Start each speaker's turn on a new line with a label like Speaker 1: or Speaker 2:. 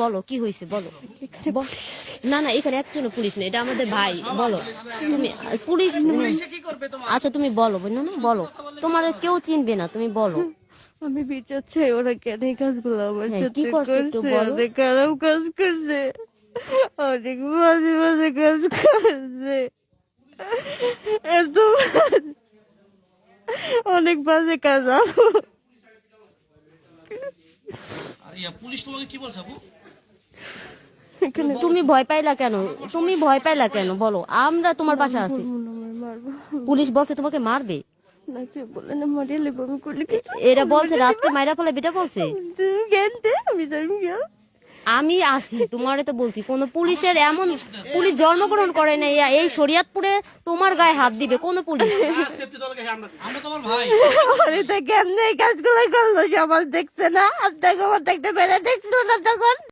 Speaker 1: বলো কি হয়েছে বলো। না না এখানে একজনও পুলিশ নেই, এটা আমাদের ভাই। বলো তুমি পুলিশ। আচ্ছা তুমি বলো বোনো না, বলো। তোমার কেউ চিনবে না, তুমি বলো।
Speaker 2: আমি বিচার চাই, ওরা কেন এই কাজগুলো আমার
Speaker 1: হ্যাঁ, কি
Speaker 2: সাথে
Speaker 1: করছে একটু
Speaker 2: করছে?
Speaker 1: বলো।
Speaker 2: অনেক খারাপ কাজ করছে, অনেক বাজে বাজে কাজ করছে, এত অনেক বাজে কাজ।
Speaker 3: পুলিশ তোমাকে কি বলছে আপু?
Speaker 1: তুমি ভয় পাইলা কেন? তুমি ভয় পাইলা কেন বলো, আমরা তোমার পাশে আছি।
Speaker 2: মারবো
Speaker 1: পুলিশ বলছে তোমাকে মারবে।
Speaker 2: না, কেউ বলে না মারিয়ে লেবো, আমি করলে কিছু
Speaker 1: এরা বলছে রাতকে মাইরা ফেলে, বেটা বলছে।
Speaker 2: তুমি জ্ঞান দে, আমি জানি জ্ঞান।
Speaker 1: আমি আসি তোমারে তো বলছি, কোন পুলিশের এমন পুলিশ জন্মগ্রহণ করে নাই এই শরিয়াতপুরে তোমার গায়ে হাত দিবে কোন পুলিশ?
Speaker 3: আমরা তোমার ভাই।
Speaker 2: আরে তা কেমনে এই কাজগুলো করলো? সমাজ দেখছে না, আপনাকে দেখতে পেরে দেখলো না তখন।